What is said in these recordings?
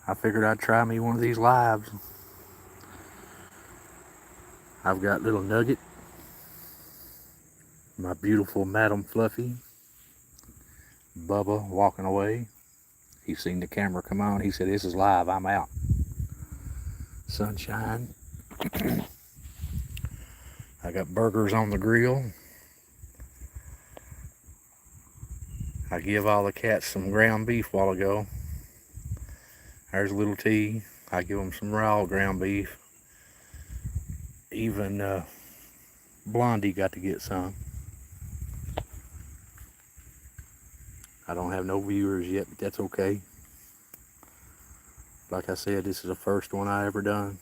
I figured I'd try me one of these lives. I've got little Nugget, my beautiful Madam Fluffy, Bubba walking away. He seen the camera come on. He said, "This is live. I'm out." Sunshine. I got burgers on the grill. I give all the cats some ground beef a while ago. There's little T. I give them some raw ground beef. Even Blondie got to get some. I don't have no viewers yet, but that's okay. Like I said, this is the first one I ever done.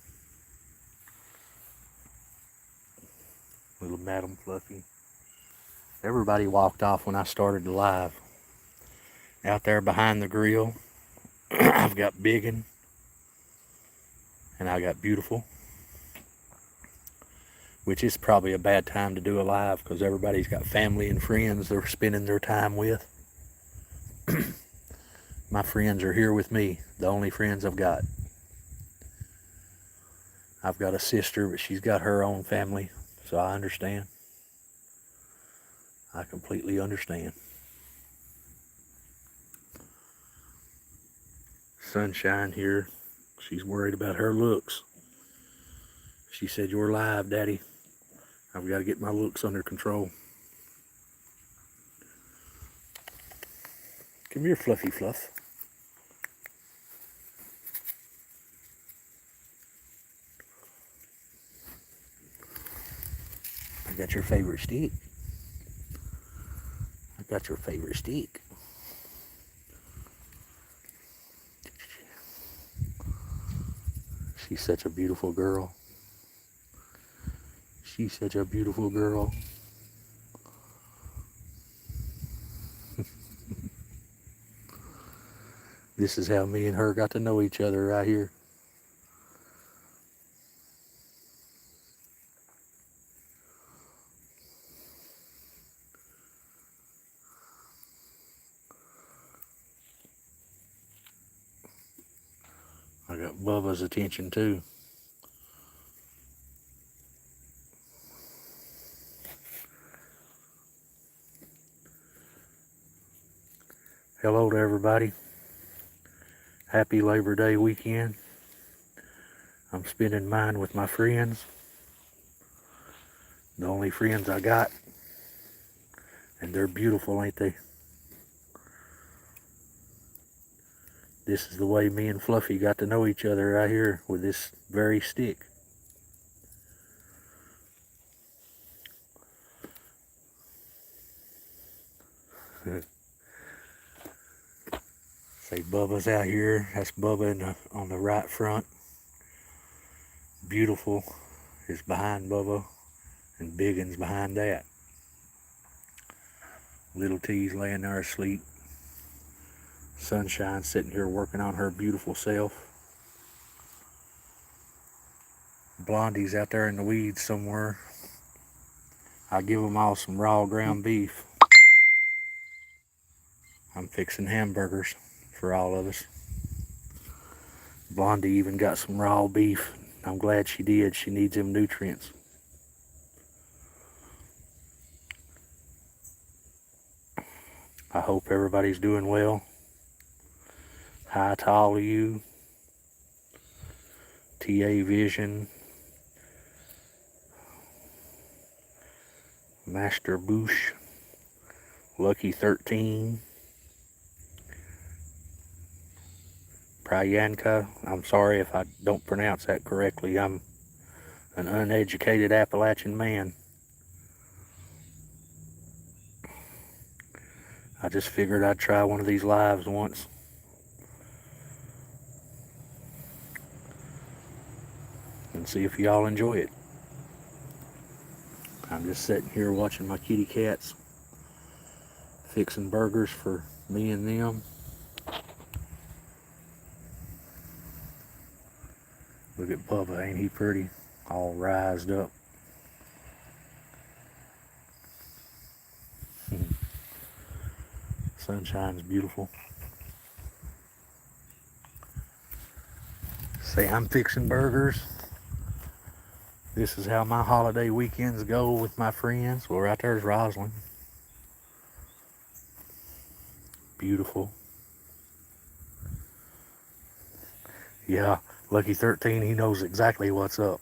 Little Madam Fluffy. Everybody walked off when I started the live. Out there behind the grill, I've got Biggin and I got Beautiful, which is probably a bad time to do a live because everybody's got family and friends they're spending their time with. My friends are here with me, the only friends I've got. I've got a sister, but she's got her own family, so I understand. I completely understand. Sunshine here, she's worried about her looks. She said, "You're live, Daddy. I've got to get my looks under control." Come here, Fluffy Fluff. I got your favorite stick. I got your favorite stick. She's such a beautiful girl. She's such a beautiful girl. This is how me and her got to know each other right here. I got Bubba's attention too. Hello to everybody. Happy Labor Day weekend. I'm spending mine with my friends. The only friends I got. And they're beautiful, ain't they? This is the way me and Fluffy got to know each other right here with this very stick. Say Bubba's out here. That's Bubba on the right front. Beautiful is behind Bubba, and Biggin's behind that. Little T's laying there asleep. Sunshine sitting here working on her beautiful self. Blondie's out there in the weeds somewhere. I give them all some raw ground beef. I'm fixing hamburgers for all of us. Blondie even got some raw beef. I'm glad she did. She needs them nutrients. I hope everybody's doing well. Hi to all of you. TA Vision. Master Boosh. Lucky 13. Prayanka. I'm sorry if I don't pronounce that correctly. I'm an uneducated Appalachian man. I just figured I'd try one of these lives once. And see if y'all enjoy it. I'm just sitting here watching my kitty cats fixing burgers for me and them. Look at Bubba, ain't he pretty? All rised up. Sunshine's beautiful. Say I'm fixing burgers. This is how my holiday weekends go with my friends. Well, right there's Rosalind. Beautiful. Yeah, Lucky 13, he knows exactly what's up.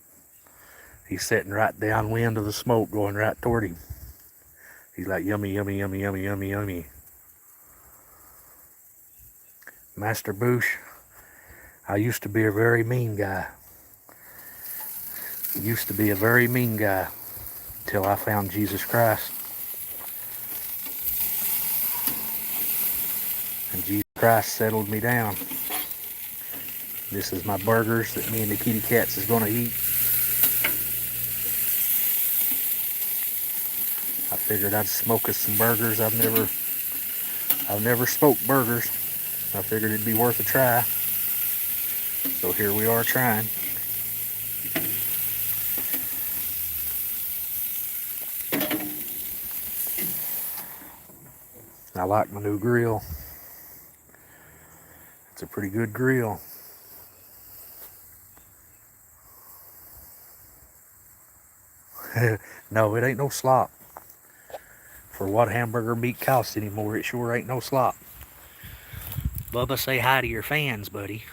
He's sitting right downwind of the smoke going right toward him. He's like, yummy, yummy, yummy, yummy, yummy, yummy. Master Boosh, I used to be a very mean guy. Used to be a very mean guy till I found Jesus Christ. And Jesus Christ settled me down. This is my burgers that me and the kitty cats is gonna eat. I figured I'd smoke us some burgers. I've never smoked burgers. I figured it'd be worth a try. So here we are trying. I like my new grill. It's a pretty good grill. No, it ain't no slop. For what hamburger meat costs anymore, it sure ain't no slop. Bubba, say hi to your fans, buddy.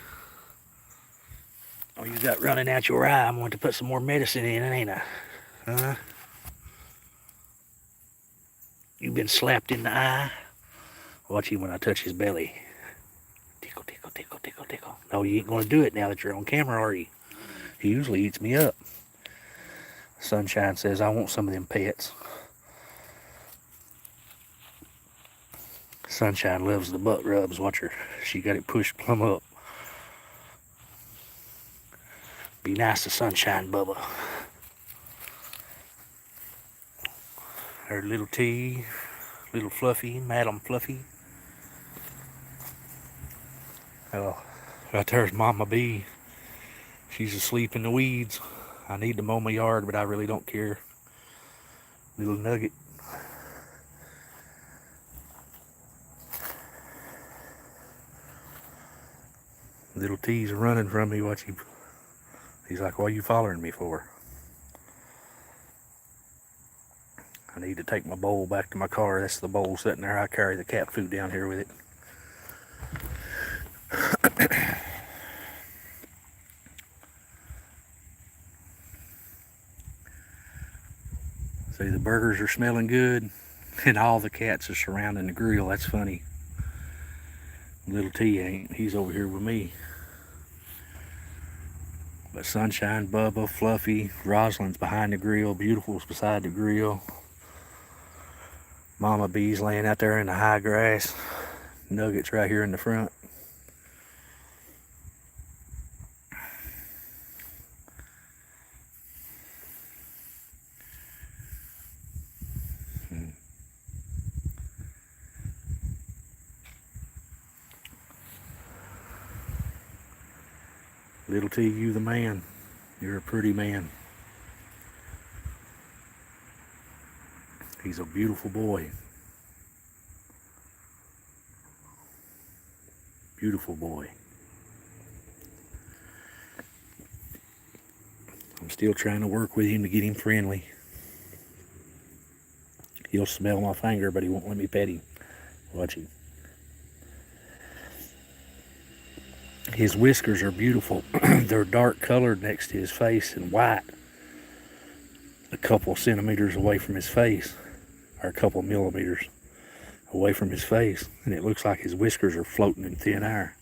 Oh, you got running out your eye. I'm going to put some more medicine in it, ain't I? Huh? You've been slapped in the eye. Watch him when I touch his belly. Tickle, tickle, tickle, tickle, tickle. No, you ain't going to do it now that you're on camera, are you? He usually eats me up. Sunshine says, I want some of them pets. Sunshine loves the butt rubs. Watch her. She got it pushed plumb up. Be nice to Sunshine, Bubba. Her little T, little Fluffy, Madam Fluffy. Oh, right there's Mama B. She's asleep in the weeds. I need to mow my yard, but I really don't care. Little Nugget. Little T's running from me. Watch him. He's like, what are you following me for? I need to take my bowl back to my car. That's the bowl sitting there. I carry the cat food down here with it. See, the burgers are smelling good, and all the cats are surrounding the grill. That's funny. Little T ain't. He's over here with me. But Sunshine, Bubba, Fluffy, Rosalind's behind the grill. Beautiful's beside the grill. Mama B's laying out there in the high grass. Nugget's right here in the front. Little T, you the man. You're a pretty man. He's a beautiful boy. Beautiful boy. I'm still trying to work with him to get him friendly. He'll smell my finger, but he won't let me pet him. Watch him. His whiskers are beautiful. They're dark colored next to his face and white. A couple centimeters away from his face, or a couple millimeters away from his face, and it looks like his whiskers are floating in thin air.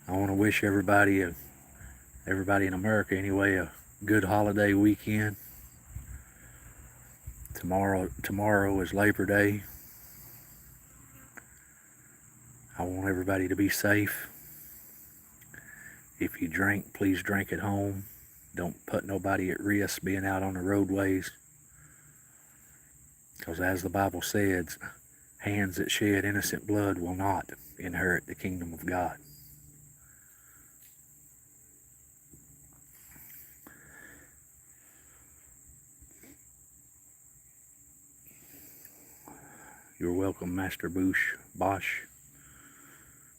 I want to wish everybody in America anyway, a good holiday weekend. Tomorrow is Labor Day. I want everybody to be safe. If you drink, please drink at home. Don't put nobody at risk being out on the roadways. Because as the Bible says, hands that shed innocent blood will not inherit the kingdom of God. You're welcome, Master Bosch.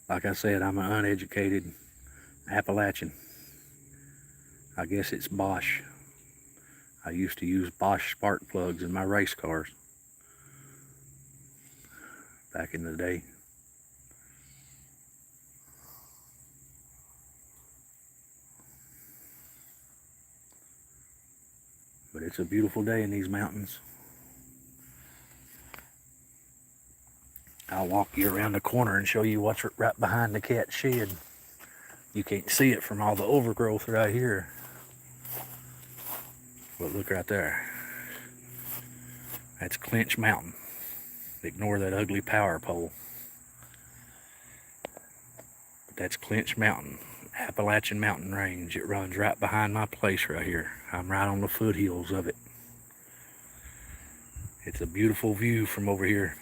Like I said, I'm an uneducated Appalachian. I guess it's Bosch. I used to use Bosch spark plugs in my race cars back in the day. But it's a beautiful day in these mountains. I'll walk you around the corner and show you what's right behind the cat's shed. You can't see it from all the overgrowth right here. But look right there. That's Clinch Mountain. Ignore that ugly power pole. But that's Clinch Mountain, Appalachian mountain range. It runs right behind my place right here. I'm right on the foothills of it. It's a beautiful view from over here.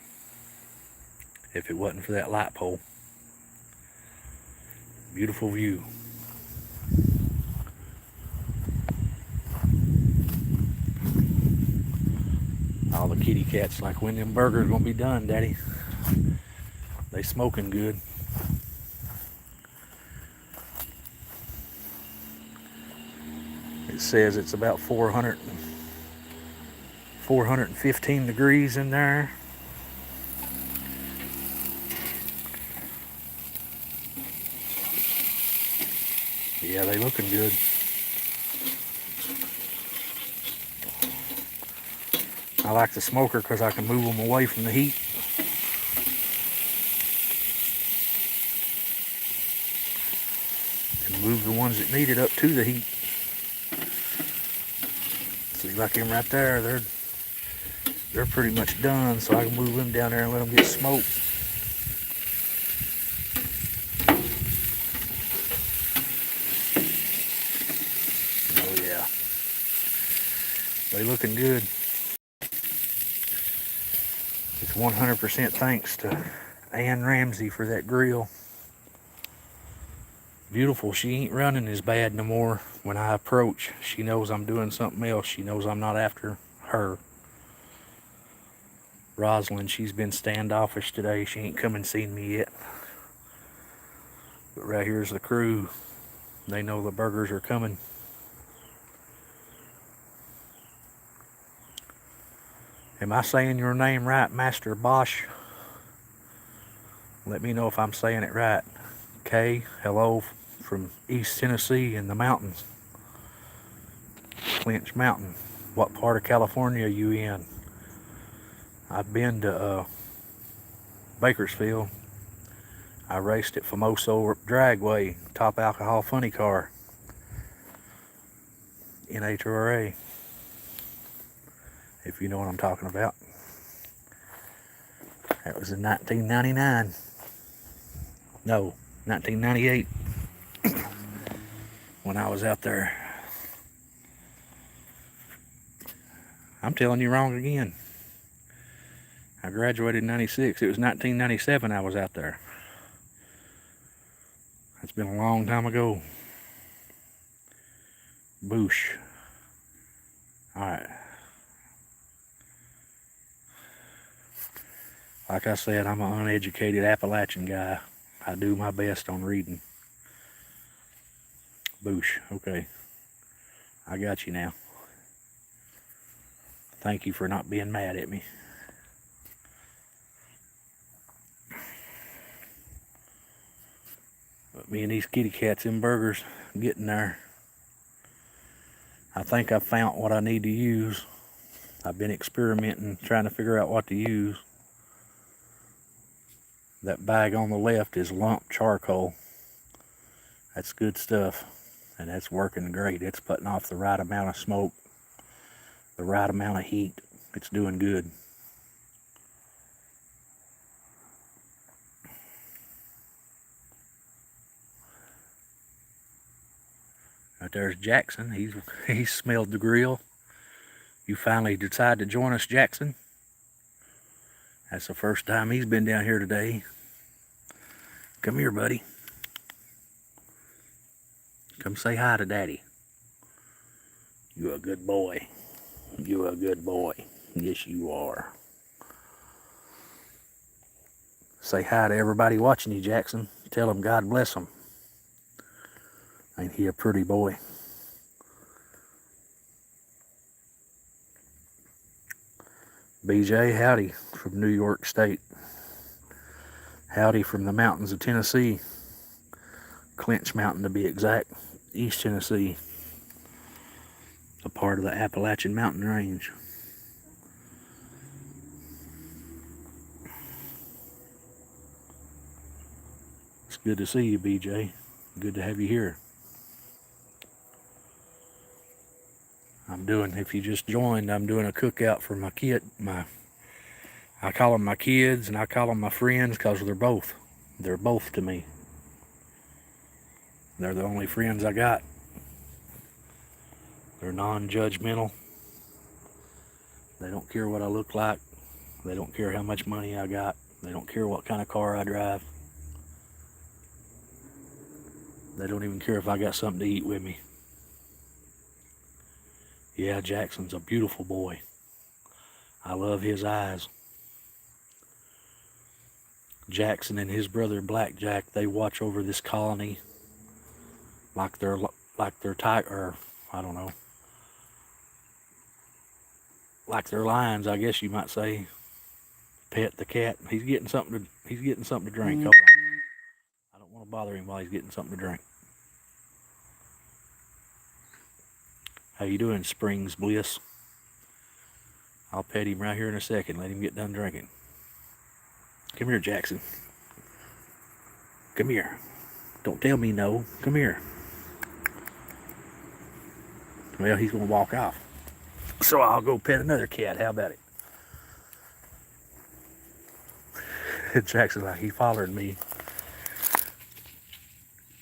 If it wasn't for that light pole. Beautiful view. All the kitty cats like, when them burgers gonna be done, Daddy? They smoking good. It says it's about 415 degrees in there. Yeah, they looking good. I like the smoker because I can move them away from the heat. And move the ones that need it up to the heat. See, like them right there, they're pretty much done, so I can move them down there and let them get smoked. Oh yeah, they looking good. It's 100% thanks to Ann Ramsey for that grill. Beautiful. She ain't running as bad no more when I approach. She knows I'm doing something else. She knows I'm not after her. Rosalind, she's been standoffish today. She ain't come and seen me yet. But right here's the crew. They know the burgers are coming. Am I saying your name right, Master Bosch? Let me know if I'm saying it right. Kay, hello from East Tennessee in the mountains. Clinch Mountain. What part of California are you in? I've been to Bakersfield. I raced at Famoso Dragway, top alcohol funny car. NHRA. If you know what I'm talking about. That was in 1999. No, 1998. When I was out there. I'm telling you wrong again. I graduated in 96. It was 1997 I was out there. That's been a long time ago. Boosh. Alright. Like I said, I'm an uneducated Appalachian guy. I do my best on reading. Boosh. Okay. I got you now. Thank you for not being mad at me. But me and these kitty cats and burgers getting there. I think I've found what I need to use. I've been experimenting, trying to figure out what to use. That bag on the left is lump charcoal. That's good stuff. And that's working great. It's putting off the right amount of smoke, the right amount of heat. It's doing good. Right there's Jackson. He's smelled the grill. You finally decided to join us, Jackson. That's the first time he's been down here today. Come here, buddy. Come say hi to Daddy. You're a good boy. You're a good boy. Yes, you are. Say hi to everybody watching you, Jackson. Tell them God bless them. Ain't he a pretty boy? BJ, howdy from New York State. Howdy from the mountains of Tennessee. Clinch Mountain to be exact. East Tennessee. A part of the Appalachian Mountain Range. It's good to see you, BJ. Good to have you here. If you just joined, I'm doing a cookout for my I call them my kids and I call them my friends because they're both to me. They're the only friends I got. They're non-judgmental. They don't care what I look like. They don't care how much money I got. They don't care what kind of car I drive. They don't even care if I got something to eat with me. Yeah, Jackson's a beautiful boy. I love his eyes. Jackson and his brother Blackjack, they watch over this colony like they're tiger, I don't know, like they're lions, I guess you might say. Pet the cat. He's getting something to drink. Hold on. I don't want to bother him while he's getting something to drink. How you doing, Springs Bliss? I'll pet him right here in a second. Let him get done drinking. Come here, Jackson. Come here. Don't tell me no. Come here. Well, he's going to walk off. So I'll go pet another cat. How about it? Jackson's like, he followed me.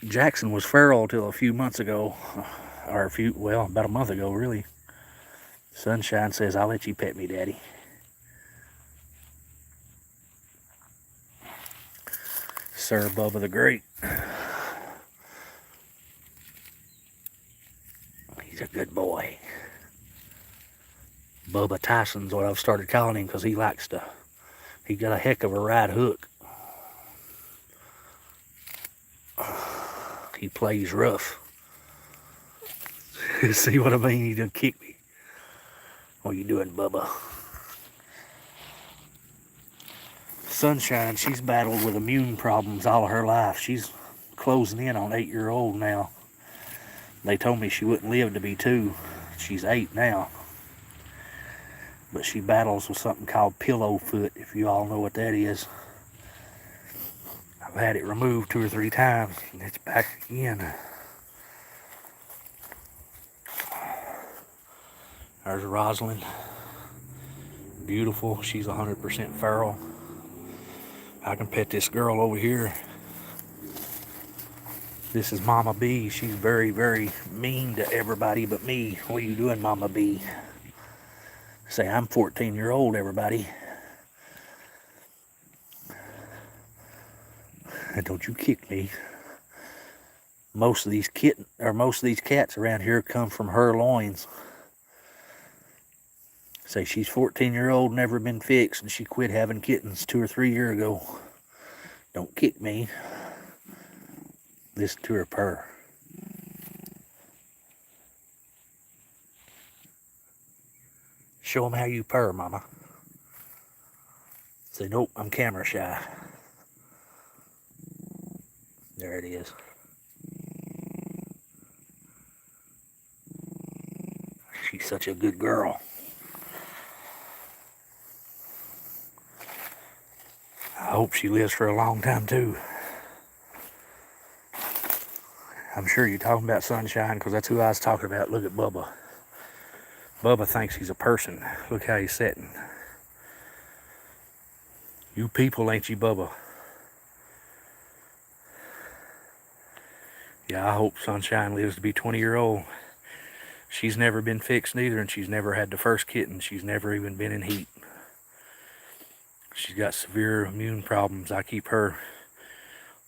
Jackson was feral till a few months ago. About a month ago, really. Sunshine says, I'll let you pet me, Daddy. Sir Bubba the Great. He's a good boy. Bubba Tyson's what I've started calling him because he got a heck of a right hook. He plays rough. See what I mean? He done kicked me. What you doing, Bubba? Sunshine, she's battled with immune problems all of her life. She's closing in on 8-year-old now. They told me she wouldn't live to be 2. She's 8 now. But she battles with something called pillow foot, if you all know what that is. I've had it removed 2 or 3 times, and it's back again. There's Rosalind. Beautiful. She's 100% feral. I can pet this girl over here. This is Mama B. She's very, very mean to everybody but me. What are you doing, Mama B? Say, I'm 14-year-old, everybody. And don't you kick me. Most of these cats around here come from her loins. Say she's 14-year-old, never been fixed, and she quit having kittens 2 or 3 years ago. Don't kick me. Listen to her purr. Show them how you purr, Mama. Say, nope, I'm camera shy. There it is. She's such a good girl. I hope she lives for a long time, too. I'm sure you're talking about Sunshine, because that's who I was talking about. Look at Bubba. Bubba thinks he's a person. Look how he's sitting. You people, ain't you, Bubba? Yeah, I hope Sunshine lives to be 20-year-old. She's never been fixed neither, and she's never had the first kitten. She's never even been in heat. She's got severe immune problems. I keep her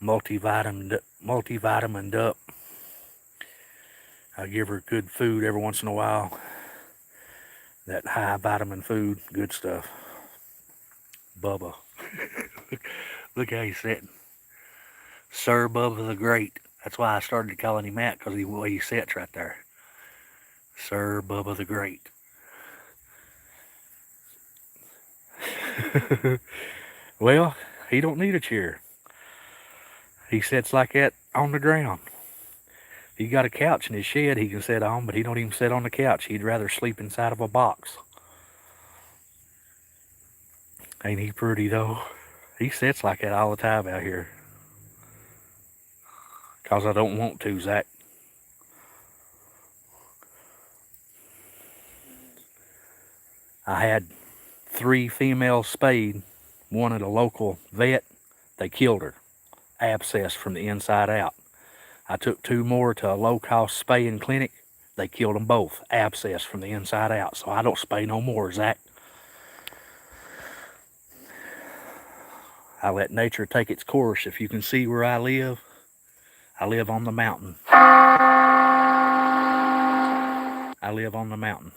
multivitamined up. I give her good food every once in a while. That high vitamin food, good stuff. Bubba. Look how he's sitting. Sir Bubba the Great. That's why I started calling him that, because the way he sits right there. Sir Bubba the Great. Well, he don't need a chair. He sits like that on the ground. He got a couch in his shed he can sit on, but he don't even sit on the couch. He'd rather sleep inside of a box. Ain't he pretty though? He sits like that all the time out here. Cause I don't want to, Zach. I had 3 females spayed, one at a local vet. They killed her. Abscess from the inside out. I took 2 more to a low-cost spaying clinic. They killed them both. Abscess from the inside out. So I don't spay no more, Zach. I let nature take its course. If you can see where I live on the mountain. I live on the mountain.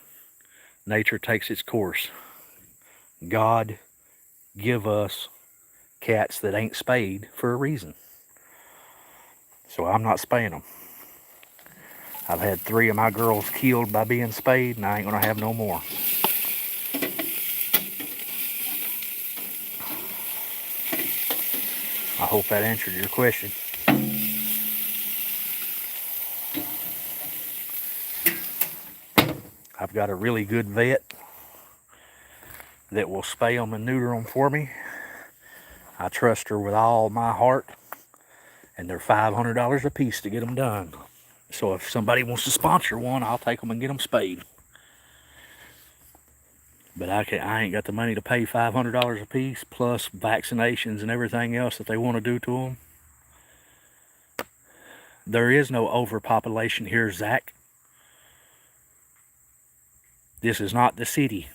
Nature takes its course. God give us cats that ain't spayed for a reason. So I'm not spaying them. I've had 3 of my girls killed by being spayed, and I ain't gonna have no more. I hope that answered your question. I've got a really good vet that will spay them and neuter them for me. I trust her with all my heart, and they're $500 a piece to get them done. So if somebody wants to sponsor one, I'll take them and get them spayed. But I ain't got the money to pay $500 a piece, plus vaccinations and everything else that they want to do to them. There is no overpopulation here, Zach. This is not the city.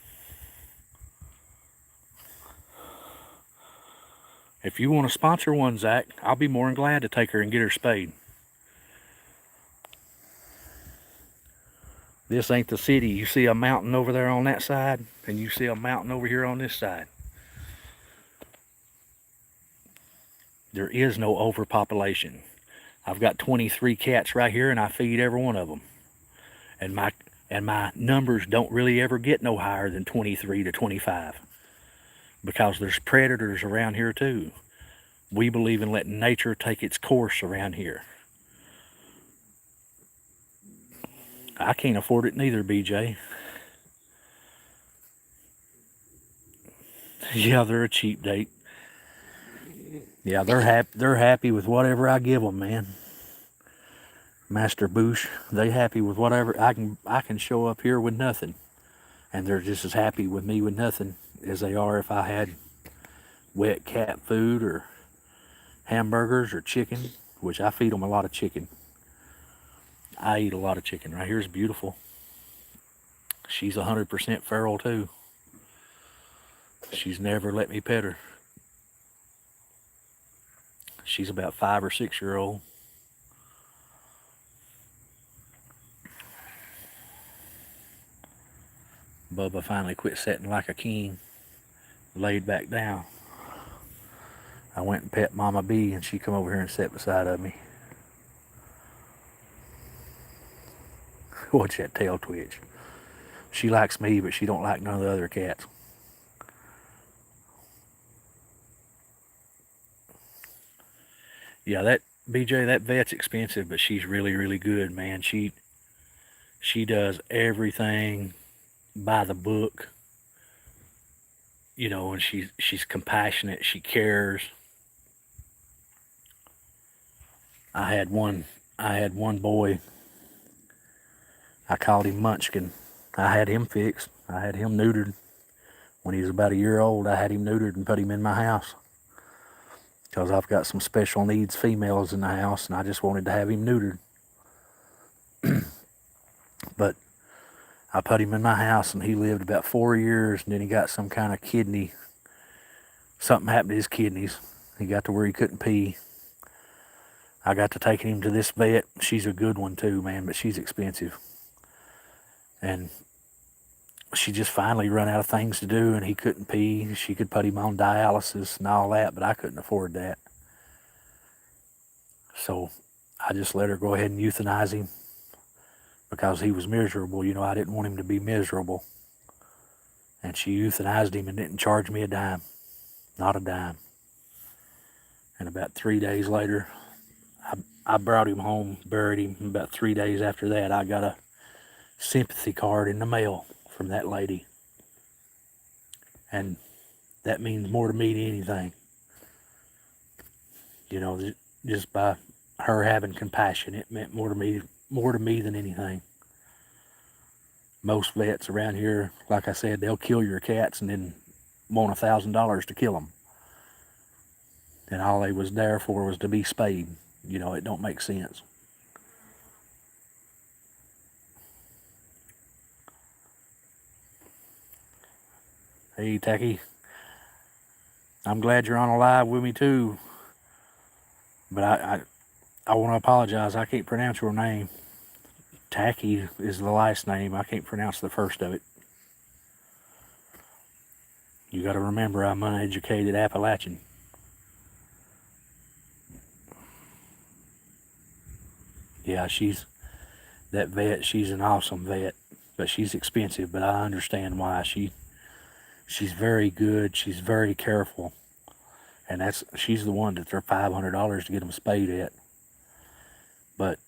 If you want to sponsor one, Zach, I'll be more than glad to take her and get her spayed. This ain't the city. You see a mountain over there on that side, and you see a mountain over here on this side. There is no overpopulation. I've got 23 cats right here, and I feed every one of them. And my numbers don't really ever get no higher than 23 to 25. Because there's predators around here too. We believe in letting nature take its course around here. I can't afford it neither, BJ. Yeah, they're a cheap date. Yeah, they're happy with whatever I give them, man. Master Boosh, they happy with whatever. I can show up here with nothing, and they're just as happy with me with nothing as they are if I had wet cat food or hamburgers or chicken, which I feed them a lot of chicken. I eat a lot of chicken. Right here's beautiful. She's 100% feral too. She's never let me pet her. She's about 5 or 6 year old. Bubba finally quit sitting like a king, laid back down. I went and pet Mama B, and she come over here and sat beside of me. Watch that tail twitch. She likes me, but she don't like none of the other cats. Yeah, that BJ, that vet's expensive, but she's really, really good, man. She does everything by the book, you know, and she's compassionate. She cares. I had one boy. I called him Munchkin. I had him fixed. I had him neutered. When he was about a year old, I had him neutered and put him in my house. Because I've got some special needs females in the house, and I just wanted to have him neutered. But I put him in my house, and he lived about 4 years, and then he got some kind of kidney. Something happened to his kidneys. He got to where he couldn't pee. I got to taking him to this vet. She's a good one too, man, but she's expensive. And she just finally run out of things to do, and he couldn't pee. She could put him on dialysis and all that, but I couldn't afford that. So I just let her go ahead and euthanize him because he was miserable. You know, I didn't want him to be miserable. And she euthanized him and didn't charge me a dime. Not a dime. And about 3 days later, I brought him home, buried him. And about 3 days after that, I got a sympathy card in the mail from that lady. And that means more to me than anything. You know, just by her having compassion, it meant more to me than anything. Most vets around here, like I said, they'll kill your cats and then want $1,000 to kill them. And all they was there for was to be spayed. You know, it don't make sense. Hey, Tacky. I'm glad you're on a live with me too. But I want to apologize. I can't pronounce your name. Tacky is the last name. I can't pronounce the first of it. You got to remember, I'm uneducated Appalachian. Yeah, that vet. She's an awesome vet, but she's expensive. But I understand why. She's very good. She's very careful, and she's the one that they're $500 to get them spayed at. But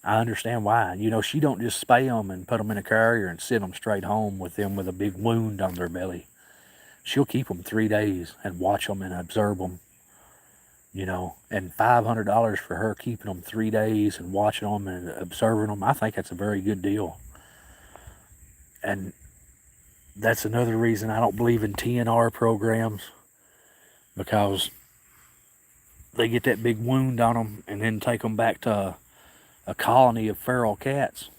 I understand why. You know, she don't just spay them and put them in a carrier and send them straight home with them with a big wound on their belly. She'll keep them 3 days and watch them and observe them. You know, and $500 for her keeping them 3 days and watching them and observing them, I think that's a very good deal. And that's another reason I don't believe in TNR programs, because they get that big wound on them and then take them back to a colony of feral cats.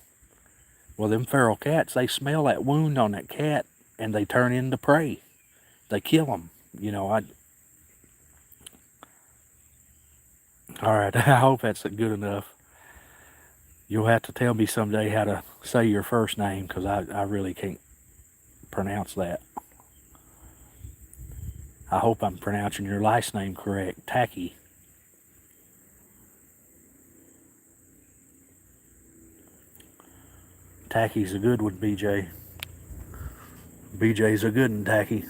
Well, them feral cats, they smell that wound on that cat and they turn into prey. They kill them. You know, all right, I hope that's good enough. You'll have to tell me someday how to say your first name, because I really can't pronounce that. I hope I'm pronouncing your last name correct. Tacky. Tacky's a good one, BJ. BJ's a good one, Tacky.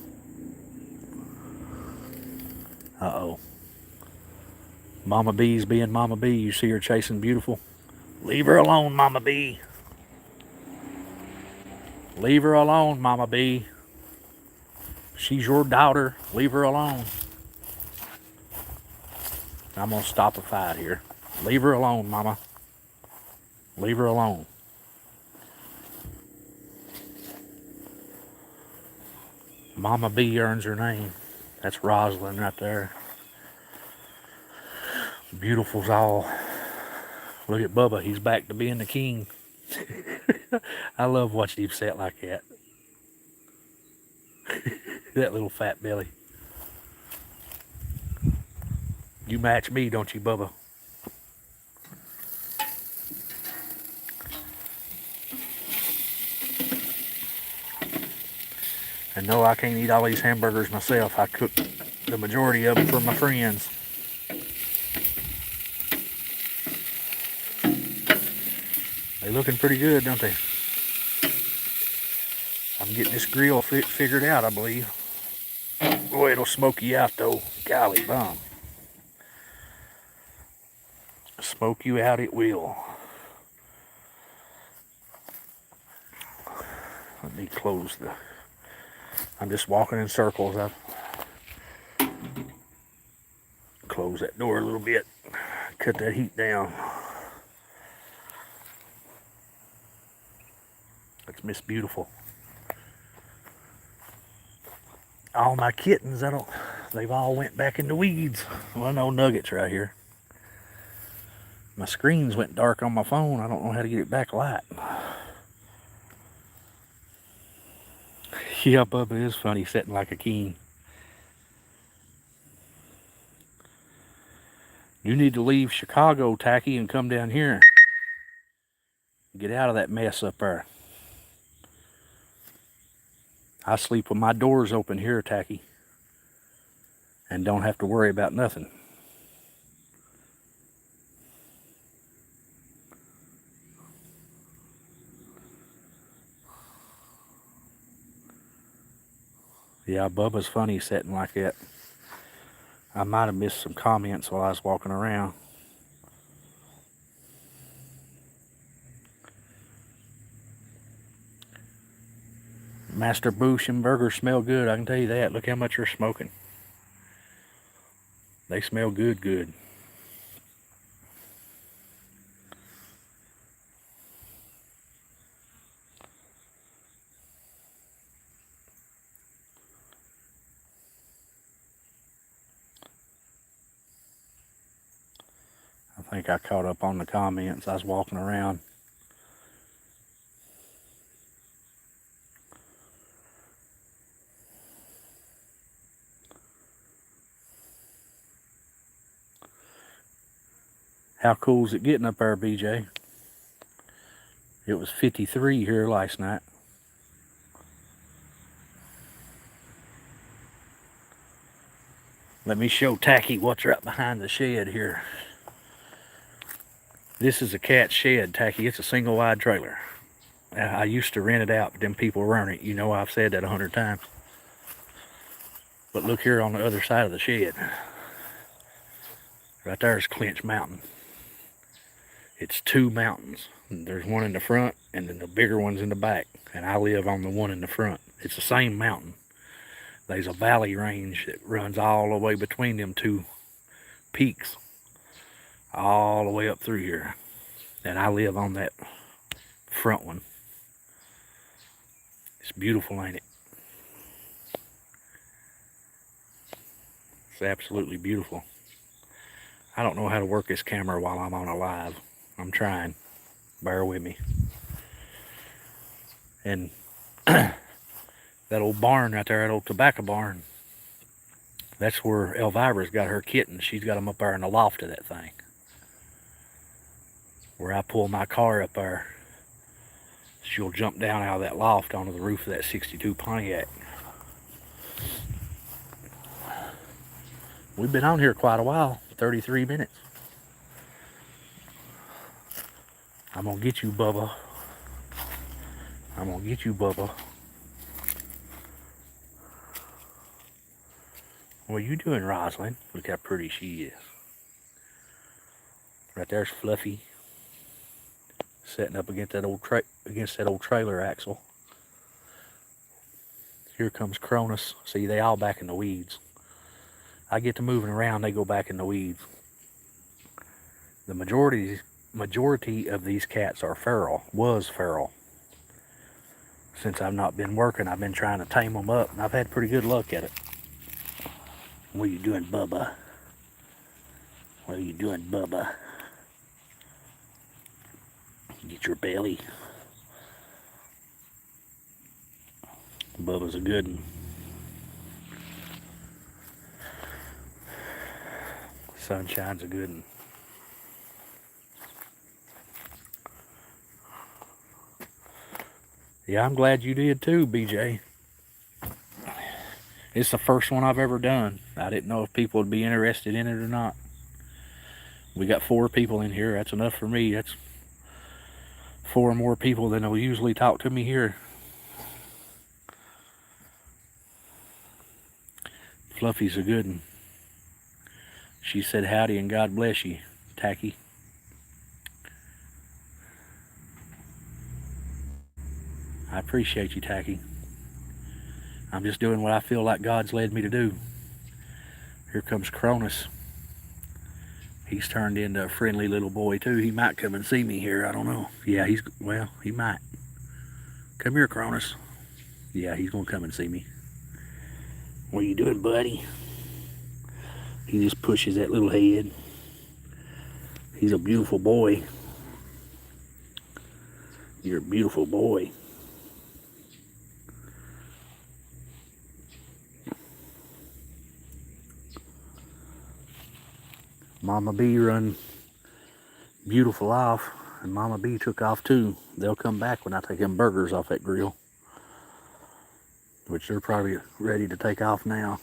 Uh-oh. Mama B's being Mama B. You see her chasing Beautiful? Leave her alone, Mama B. Leave her alone, Mama B. She's your daughter. Leave her alone. I'm going to stop a fight here. Leave her alone, Mama. Leave her alone. Mama B earns her name. That's Rosalind right there. Beautiful's all. Look at Bubba. He's back to being the king. I love watching him sit like that. That little fat belly. You match me, don't you, Bubba? And no, I can't eat all these hamburgers myself. I cook the majority of them for my friends. They looking pretty good, don't they? I'm getting this grill figured out, I believe. Boy, it'll smoke you out, though. Golly bum. Smoke you out, it will. Let me close the... I'm just walking in circles. I'll close that door a little bit. Cut that heat down. That's Miss Beautiful. All my kittens, they've all went back in the weeds. Well, no Nuggets right here. My screens went dark on my phone. I don't know how to get it back light. Yeah, Bubba is funny, sitting like a king. You need to leave Chicago, Tacky, and come down here. Get out of that mess up there. I sleep with my doors open here, Tacky, and don't have to worry about nothing. Yeah, Bubba's funny sitting like that. I might have missed some comments while I was walking around. Master Boosh and burgers smell good, I can tell you that. Look how much you're smoking. They smell good, good. I think I caught up on the comments. I was walking around. How cool is it getting up there, BJ? It was 53 here last night. Let me show Tacky what's right behind the shed here. This is a cat shed, Tacky. It's a single wide trailer. I used to rent it out, but then people run it. You know I've said that 100 times. But look here on the other side of the shed. Right there is Clinch Mountain. It's two mountains. There's one in the front, and then the bigger one's in the back. And I live on the one in the front. It's the same mountain. There's a valley range that runs all the way between them two peaks. All the way up through here. And I live on that front one. It's beautiful, ain't it? It's absolutely beautiful. I don't know how to work this camera while I'm on a live. I'm trying. Bear with me. And that old barn right there, that old tobacco barn, that's where Elvira's got her kittens. She's got them up there in the loft of that thing. Where I pull my car up there, she'll jump down out of that loft onto the roof of that 62 Pontiac. We've been on here quite a while, 33 minutes. I'm gonna get you, Bubba. I'm gonna get you, Bubba. What are you doing, Rosalind? Look how pretty she is. Right there's Fluffy, setting up against that old trailer axle. Here comes Cronus. See, they all back in the weeds. I get to moving around, they go back in the weeds. The majority of these cats are feral, was feral. Since I've not been working, I've been trying to tame them up, and I've had pretty good luck at it. What are you doing, Bubba? What are you doing, Bubba? Get your belly. Bubba's a good one. Sunshine's a good one. Yeah, I'm glad you did too, BJ. It's the first one I've ever done. I didn't know if people would be interested in it or not. We got 4 people in here. That's enough for me. That's 4 more people than will usually talk to me here. Fluffy's a good one. She said howdy and God bless you, Tacky. I appreciate you, Tacky. I'm just doing what I feel like God's led me to do. Here comes Cronus. He's turned into a friendly little boy too. He might come and see me here. I don't know. Yeah, he might. Come here, Cronus. Yeah, he's gonna come and see me. What are you doing, buddy? He just pushes that little head. He's a beautiful boy. You're a beautiful boy. Mama Bee run Beautiful off, and Mama Bee took off too. They'll come back when I take them burgers off that grill. which they're probably ready to take off now.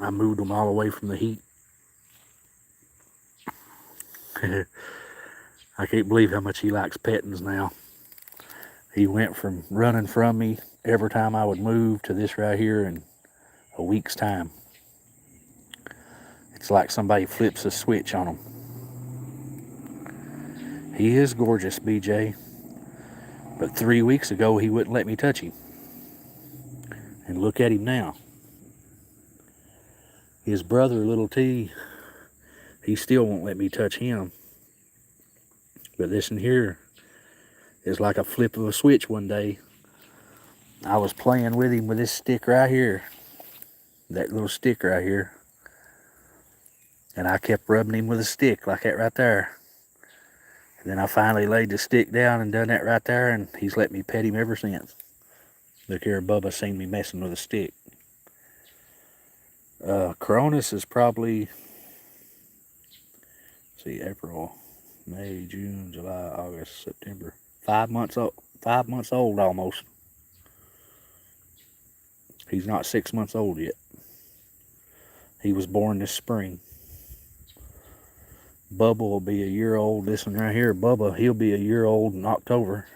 I moved them all away from the heat. I can't believe how much he likes pettings now. He went from running from me every time I would move to this right here in a week's time. It's like somebody flips a switch on him. He is gorgeous, BJ. But 3 weeks ago, he wouldn't let me touch him. And look at him now. His brother, Little T, he still won't let me touch him. But this in here is like a flip of a switch one day. I was playing with him with this stick right here. That little stick right here. And I kept rubbing him with a stick like that right there. And then I finally laid the stick down and done that right there, and he's let me pet him ever since. Look here, Bubba seen me messing with a stick. Cronus is probably, see, April, May, June, July, August, September. 5 months old. 5 months old almost. He's not 6 months old yet. He was born this spring. Bubba will be a year old. This one right here, Bubba, he'll be a year old in October.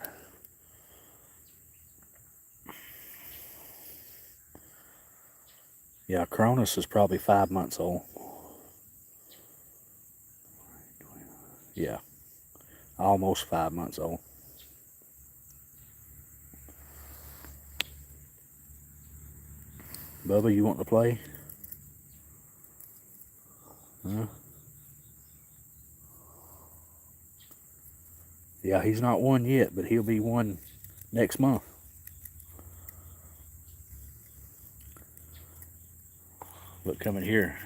Yeah, Cronus is probably 5 months old. Yeah, almost 5 months old. Bubba, you want to play? Huh? Yeah, he's not one yet, but he'll be one next month. Look, coming here.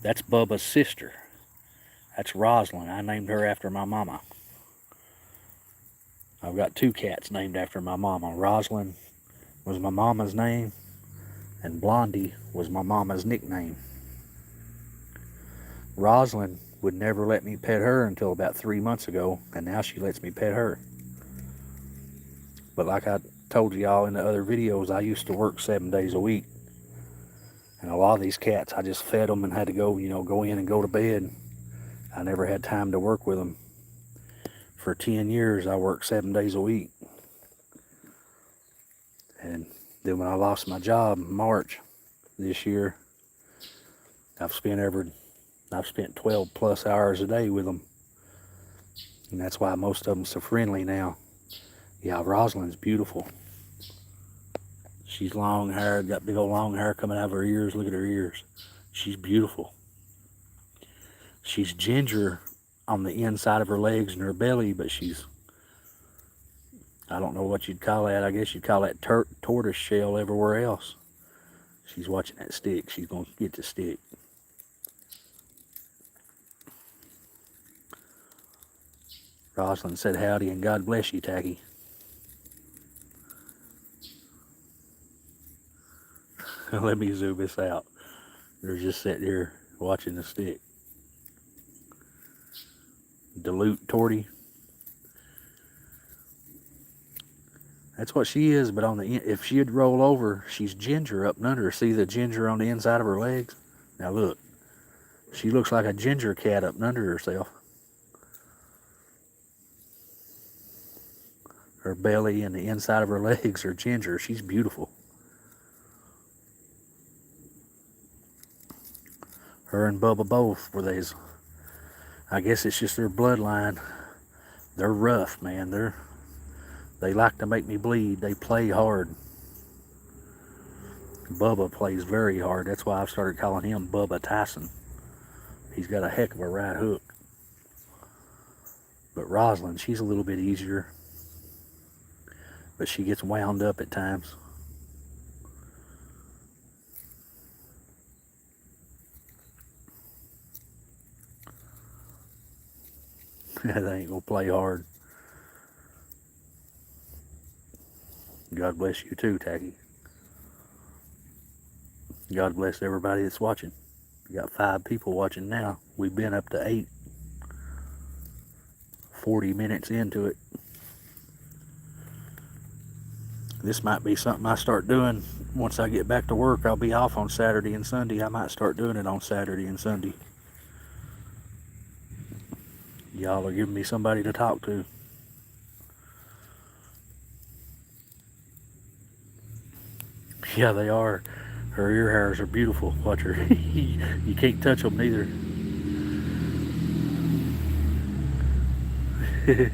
That's Bubba's sister. That's Rosalind. I named her after my mama. I've got 2 cats named after my mama. Rosalind was my mama's name, and Blondie was my mama's nickname. Rosalind would never let me pet her until about 3 months ago, and now she lets me pet her. But like I told y'all in the other videos, I used to work 7 days a week. And a lot of these cats, I just fed them and had to go, go in and go to bed. I never had time to work with them. For 10 years, I worked 7 days a week. And then when I lost my job in March this year, I've spent 12 plus hours a day with them. And that's why most of them so friendly now. Yeah, Rosalind's beautiful. She's long haired, got big old long hair coming out of her ears. Look at her ears. She's beautiful. She's ginger on the inside of her legs and her belly, but I don't know what you'd call that. I guess you'd call that tortoise shell everywhere else. She's watching that stick. She's going to get the stick. Rosalind said howdy and God bless you, Tacky. Let me zoom this out. They're just sitting here watching the stick. Dilute Torty. That's what she is, but if she'd roll over, she's ginger up and under. See the ginger on the inside of her legs? Now look. She looks like a ginger cat up and under herself. Her belly and the inside of her legs are ginger. She's beautiful. Her and Bubba both were these. I guess it's just their bloodline. They're rough, man. They like to make me bleed. They play hard. Bubba plays very hard. That's why I've started calling him Bubba Tyson. He's got a heck of a right hook. But Rosalind, she's a little bit easier. But she gets wound up at times. They ain't gonna play hard. God bless you too, Tacky. God bless everybody that's watching. We got 5 people watching now. We've been up to 8. 40 minutes into it. This might be something I start doing once I get back to work. I'll be off on Saturday and Sunday. I might start doing it on Saturday and Sunday. Y'all are giving me somebody to talk to. Yeah, they are. Her ear hairs are beautiful. Watch her. You can't touch them neither.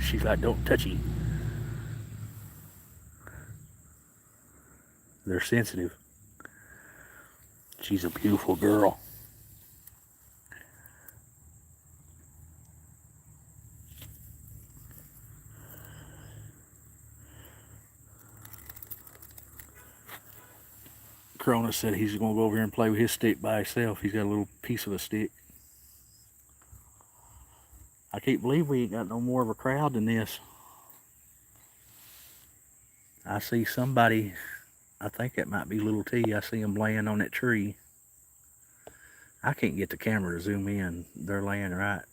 She's like, don't touchy. They're sensitive. She's a beautiful girl. Cronus said he's going to go over here and play with his stick by himself. He's got a little piece of a stick. I can't believe we ain't got no more of a crowd than this. I see somebody, I think it might be Little T. I see him laying on that tree. I can't get the camera to zoom in. They're laying right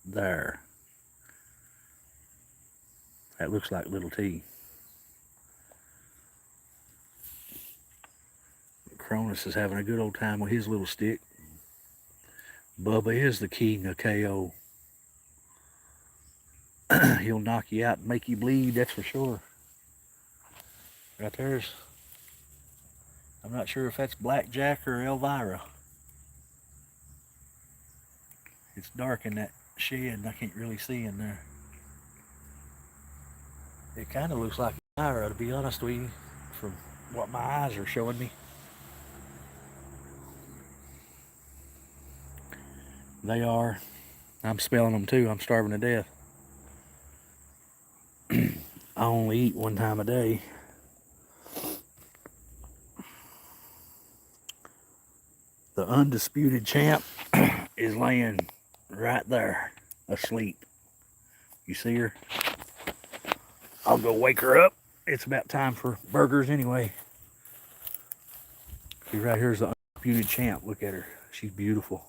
there. That looks like Little T. Cronus is having a good old time with his little stick. Bubba is the king of KO. He'll knock you out and make you bleed, that's for sure. Right there's, I'm not sure if that's Blackjack or Elvira. It's dark in that shed and I can't really see in there. It kind of looks like Elvira, to be honest with you, from what my eyes are showing me. They are. I'm spelling them too. I'm starving to death. I only eat one time a day. The undisputed champ is laying right there, asleep. You see her? I'll go wake her up. It's about time for burgers anyway. See, right here's the undisputed champ. Look at her. She's beautiful.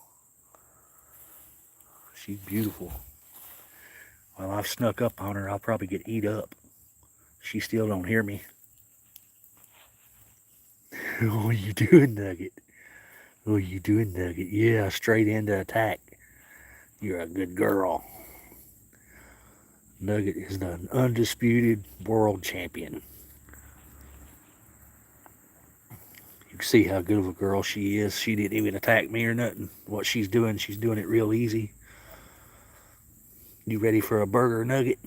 She's beautiful. Well, I've snuck up on her. I'll probably get eat up. She still don't hear me. What are you doing, Nugget? What are you doing, Nugget? Yeah, straight into attack. You're a good girl. Nugget is the undisputed world champion. You can see how good of a girl she is. She didn't even attack me or nothing. What she's doing it real easy. You ready for a burger, Nugget?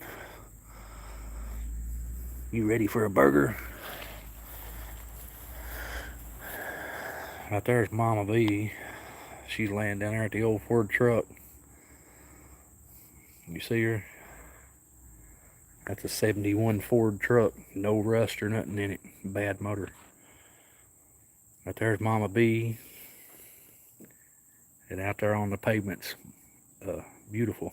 You ready for a burger? Right there's Mama B. She's laying down there at the old Ford truck. You see her? That's a 71 Ford truck. No rust or nothing in it. Bad motor. Right there's Mama B. And out there on the pavements. Beautiful.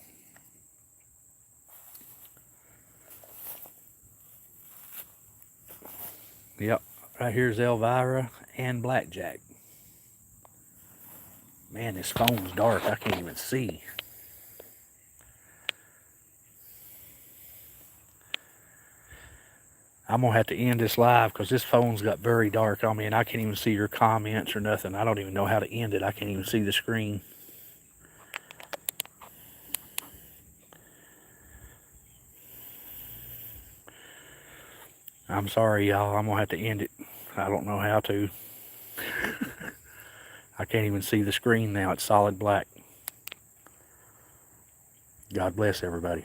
Yep. Right here's Elvira and Blackjack. Man, this phone's dark. I can't even see. I'm going to have to end this live because this phone's got very dark on me and I can't even see your comments or nothing. I don't even know how to end it. I can't even see the screen. I'm sorry, y'all. I'm going to have to end it. I don't know how to. I can't even see the screen now. It's solid black. God bless everybody.